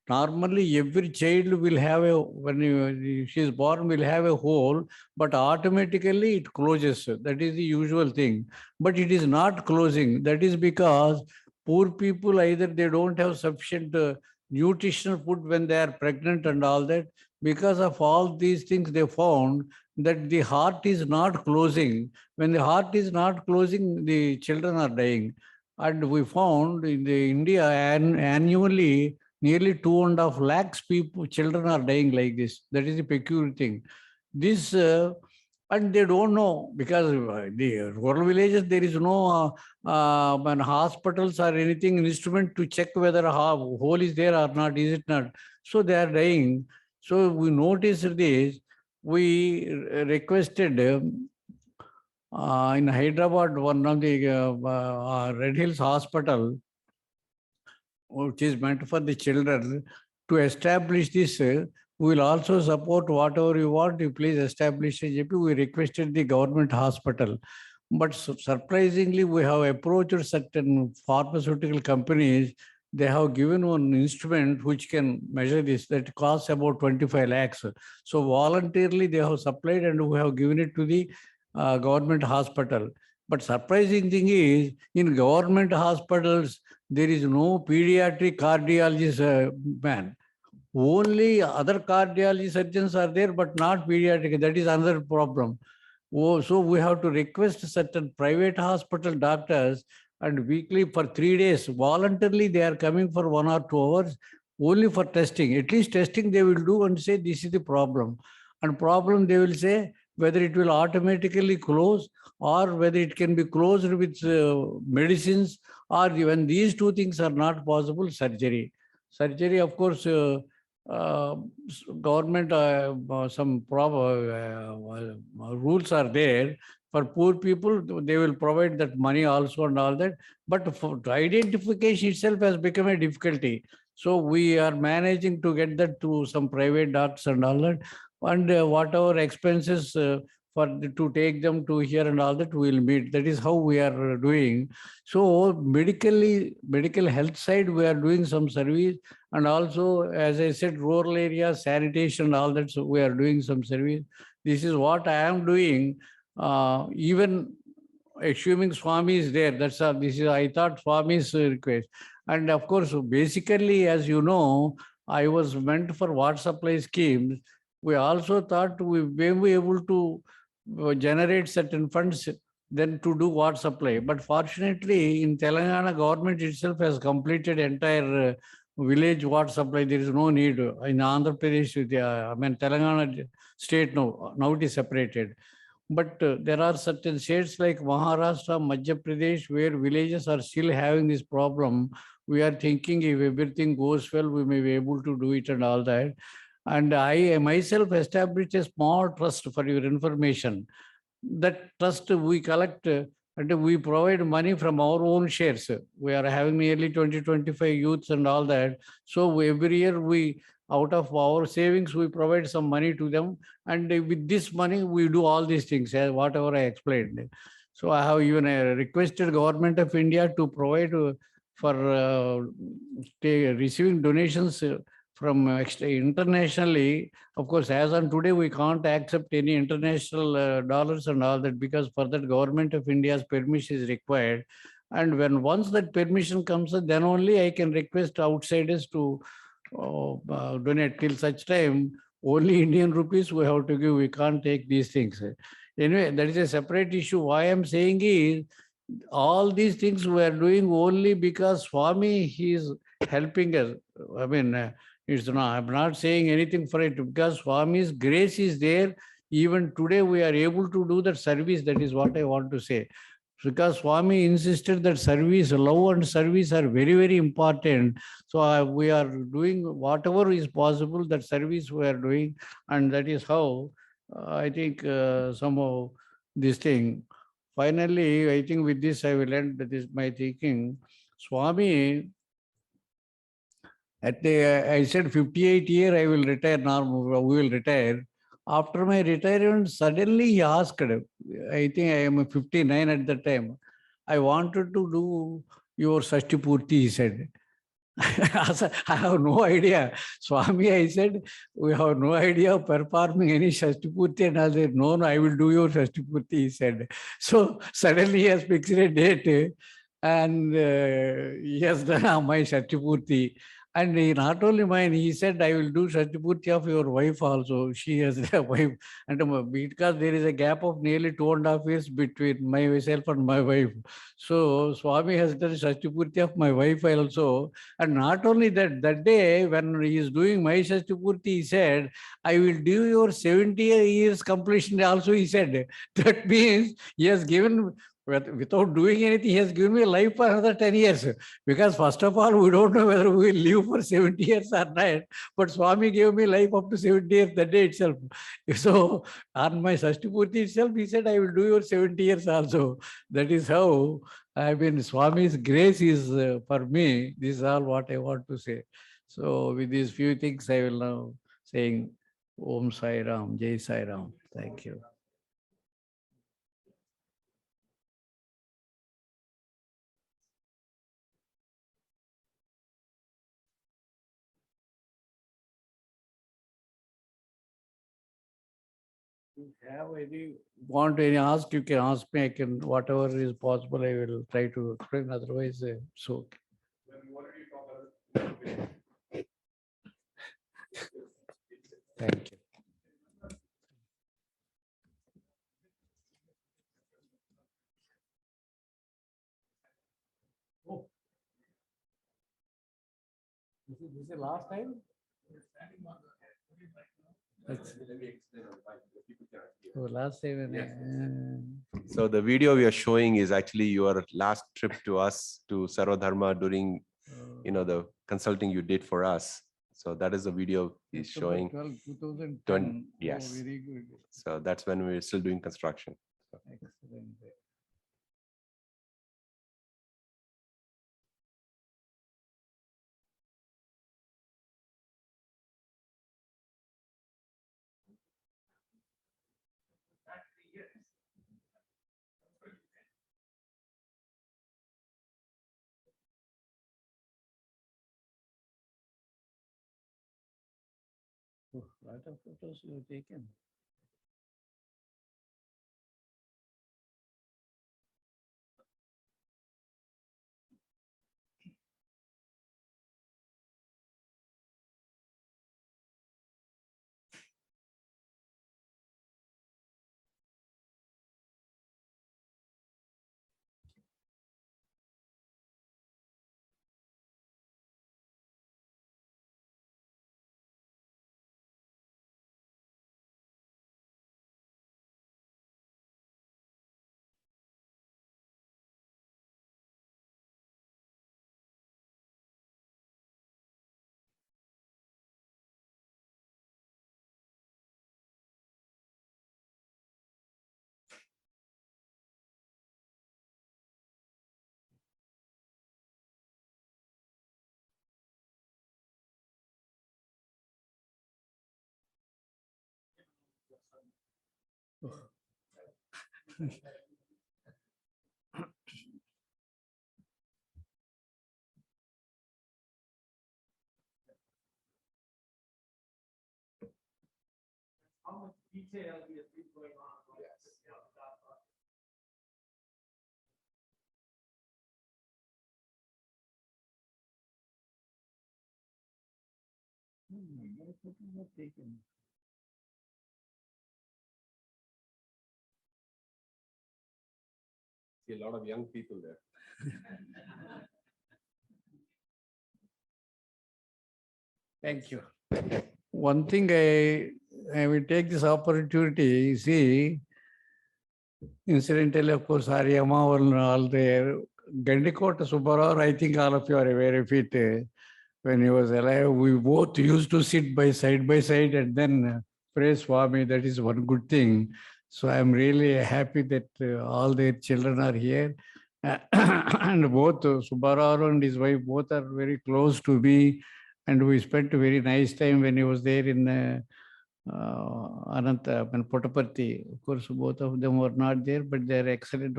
[SPEAKER 2] Normally, every child will have when she is born, will have a hole, but automatically it closes. That is the usual thing. But it is not closing. That is because poor people, either they don't have sufficient nutritional food when they are pregnant and all that. Because of all these things, they found that the heart is not closing. When the heart is not closing, the children are dying. And we found in the India annually, nearly 2.5 lakhs people, children are dying like this. That is the peculiar thing. This, and they don't know, because the rural villages, there is no hospitals or anything, instrument to check whether a hole is there or not, is it not? So they are dying. So we noticed this. We requested in Hyderabad, one of the Red Hills Hospital, which is meant for the children, to establish this. We will also support whatever you want. You please establish a GP. We requested the government hospital. But surprisingly, we have approached certain pharmaceutical companies. They have given one instrument which can measure this, that costs about 25 lakhs. So voluntarily, they have supplied and we have given it to the government hospital. But surprising thing is, in government hospitals, there is no pediatric cardiologist man. Only other cardiology surgeons are there, but not pediatric. That is another problem. So we have to request certain private hospital doctors, and weekly for 3 days, voluntarily they are coming for 1 or 2 hours only for testing. At least testing they will do and say this is the problem. And problem they will say whether it will automatically close or whether it can be closed with medicines, or when these two things are not possible, surgery. Surgery, of course, government, some rules are there. For poor people, they will provide that money also and all that. But for identification itself has become a difficulty. So we are managing to get that to some private doctors and all that. And whatever expenses to take them to here and all that we will meet. That is how we are doing. So medical health side, we are doing some service. And also, as I said, rural areas, sanitation and all that, so we are doing some service. This is what I am doing. Even assuming Swami is there, that's all. This is, I thought, Swami's request. And of course, basically, as you know, I was meant for water supply schemes. We also thought we may be able to generate certain funds then to do water supply. But fortunately, in Telangana, government itself has completed entire village water supply. There is no need. In Andhra Pradesh, Telangana state now it is separated. But there are certain states like Maharashtra, Madhya Pradesh, where villages are still having this problem. We are thinking if everything goes well, we may be able to do it and all that. And I myself established a small trust for your information. That trust we collect and we provide money from our own shares. We are having nearly 20-25 youths and all that. So every year we, out of our savings, we provide some money to them. And with this money, we do all these things, whatever I explained. So I have even requested Government of India to provide for receiving donations from internationally. Of course, as on today, we can't accept any international dollars and all that, because for that Government of India's permission is required. And when once that permission comes, then only I can request outsiders to donate. Till such time, only Indian rupees we have to give. We can't take these things. Anyway, that is a separate issue. Why I'm saying is, all these things we are doing only because Swami, he is helping us. I mean, it's not, I'm not saying anything for it, because Swami's grace is there. Even today, we are able to do that service. That is what I want to say. Because Swami insisted that service, love and service are very, very important. So we are doing whatever is possible, that service we are doing. And that is how I think somehow this thing. Finally, I think with this I will end. That is my thinking. Swami, at the, I said 58 year I will retire now, we will retire. After my retirement, suddenly he asked, I think I am 59 at that time. I wanted to do your Sashtipurti, he said. I have no idea. Swami, I said, we have no idea of performing any Sashtipurti. And I said, no, I will do your Sashtipurti, he said. So suddenly he has fixed a date and he has done my Sashtipurti. And he, not only mine, he said, I will do Shatipurti of your wife also. She has a wife. And because there is a gap of nearly 2.5 years between myself and my wife. So Swami has done Shatipurti of my wife also. And not only that, that day when he is doing my Shatipurti, he said, I will do your 70 years completion also, he said. That means he has given, without doing anything, he has given me life for another 10 years. Because first of all, we don't know whether we will live for 70 years or not. But Swami gave me life up to 70 years that day itself. So on my Sashtipurti itself, he said, I will do your 70 years also. That is how, I mean, Swami's grace is for me. This is all what I want to say. So with these few things, I will now saying Om Sai Ram, Jai Sai Ram. Thank you. Have any want any ask, you can ask me. I can, whatever is possible, I will try to explain. Otherwise, so. Thank you. Oh, this is the last time. Oh, last time.
[SPEAKER 1] So the video we are showing is actually your last trip to us to Sarvodharma during, the consulting you did for us. So that is the video he's showing.
[SPEAKER 2] 12, 2010.
[SPEAKER 1] Yes.
[SPEAKER 2] Oh, very good.
[SPEAKER 1] So that's when we were still doing construction.
[SPEAKER 2] Excellent. Oh, lot of photos you have taken. How much detail is going on?
[SPEAKER 1] See a lot of young people there.
[SPEAKER 2] Thank you. One thing I will take this opportunity, see, incidentally, of course, Haryama were all there. Gandikota Subbarao, I think all of you are aware of it. When he was alive, we both used to sit by side, and then praise Swami. That is one good thing. So I'm really happy that all their children are here. And both Subbarao and his wife, both are very close to me. And we spent a very nice time when he was there in Ananta and Puttaparthi. Of course, both of them were not there, but they are excellent.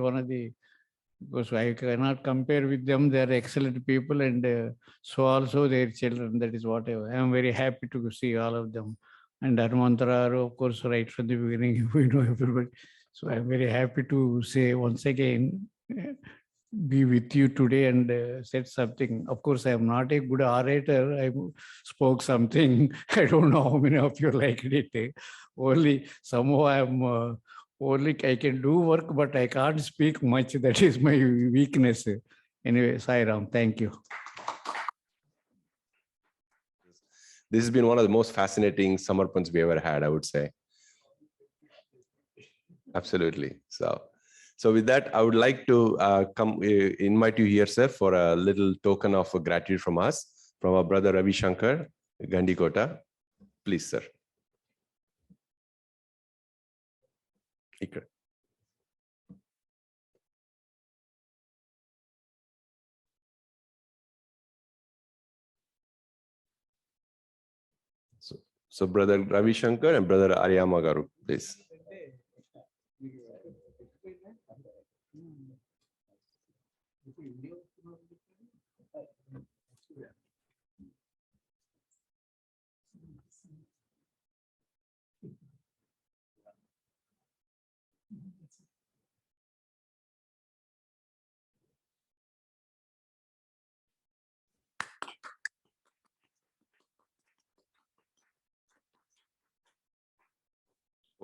[SPEAKER 2] Because I cannot compare with them. They are excellent people, and so also their children. That is what I am very happy to see all of them. And Harmantara, of course, right from the beginning, we know everybody. So I'm very happy to say once again, be with you today and said something. Of course, I am not a good orator. I spoke something. I don't know how many of you liked it. Only somehow I'm only I can do work, but I can't speak much. That is my weakness. Anyway, Sai Ram, thank you.
[SPEAKER 1] This has been one of the most fascinating Samarpans we ever had, I would say. Absolutely. So with that, I would like to invite you here, sir, for a little token of gratitude from us, from our brother Ravi Shankar, Gandikota. Please, sir. So brother Ravi Shankar and brother Aryama Garu, please.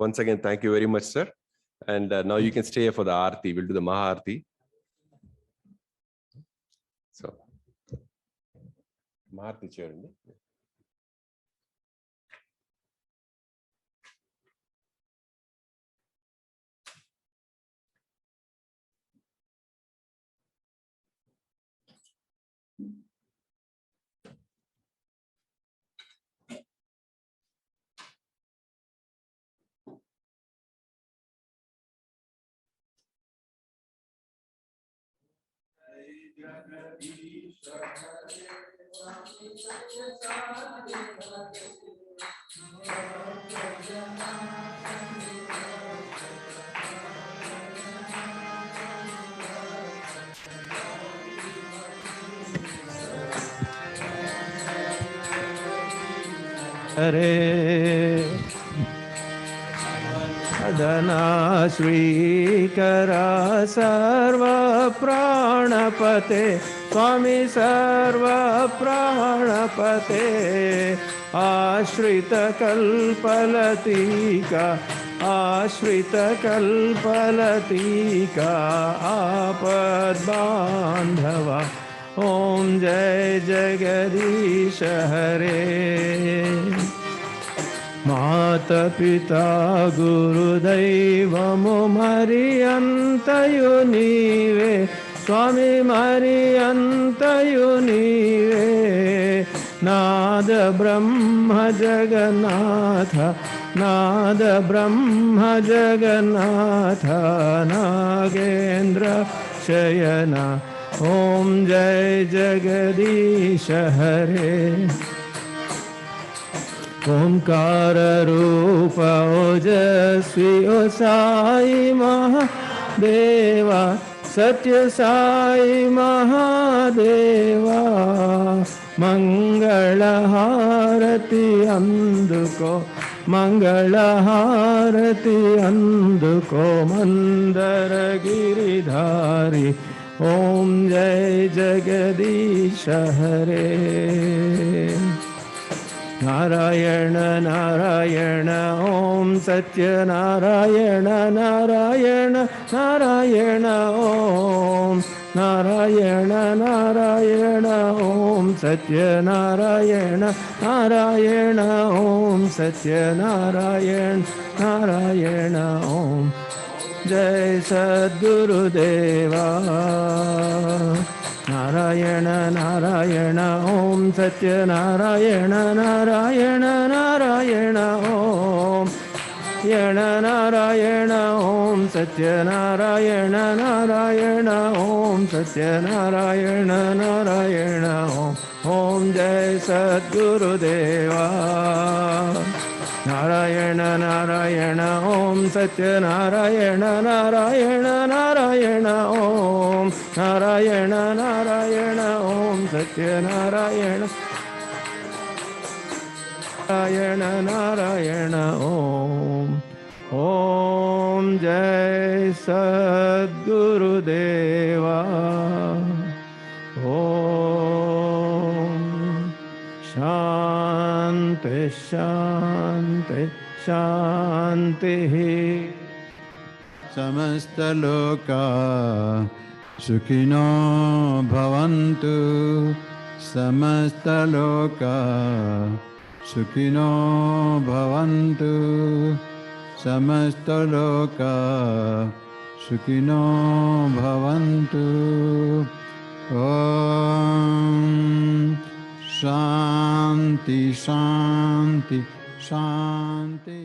[SPEAKER 1] Once again, thank you very much, sir. And now you can stay here for the Aarti. We'll do the Maha-Aarti. So, Maha-Aarti chair.
[SPEAKER 3] Hare Adana Shrikara Sarva Pranapate Swami Sarva Pranapate Ashrita Kalpalatika Ashrita Kalpalatika Apad Bandhava Om Jai Jagadish Hare Mata Pita Guru Daivamu Mariantayu Nive Swami Mariantayu Nive Nada Brahma Jagannatha Nada Brahma Jagannatha Nagendra Shayana Om Jai Jagadish Hare ओंकार रूप ओजस्वी ओ साई महादेवा सत्य साई महादेवा मंगल हारति अंदुको मंगल हारति अंदुको मंदर गिरिधारी ओम जय जगदीश हरे नारायण नारायण ओम सत्य नारायण नारायण नारायण ओम नारायण नारायण ओम सत्य नारायण नारायण ओम सत्य नारायण नारायण ओम जय सद्गुरुदेवा नारायण नारायण ओम सत्य नारायण नारायण नारायण ओम नारायण ओम सत्य नारायण नारायण ओम सत्य नारायण नारायण ओम जय सद्गुरुदेवा नारायण नारायण ओम सत्य नारायण नारायण नारायण ओम नारायण नारायण ओम सत्य नारायण नारायण नारायण ओम ओम जय सद्गुरुदेवा ओम शांति शांति शांति समस्त लोका सुखिनो भवन्तु समस्त लोका सुखिनो भवन्तु समस्त लोका सुखिनो भवन्तु ओम शांति शांति शांति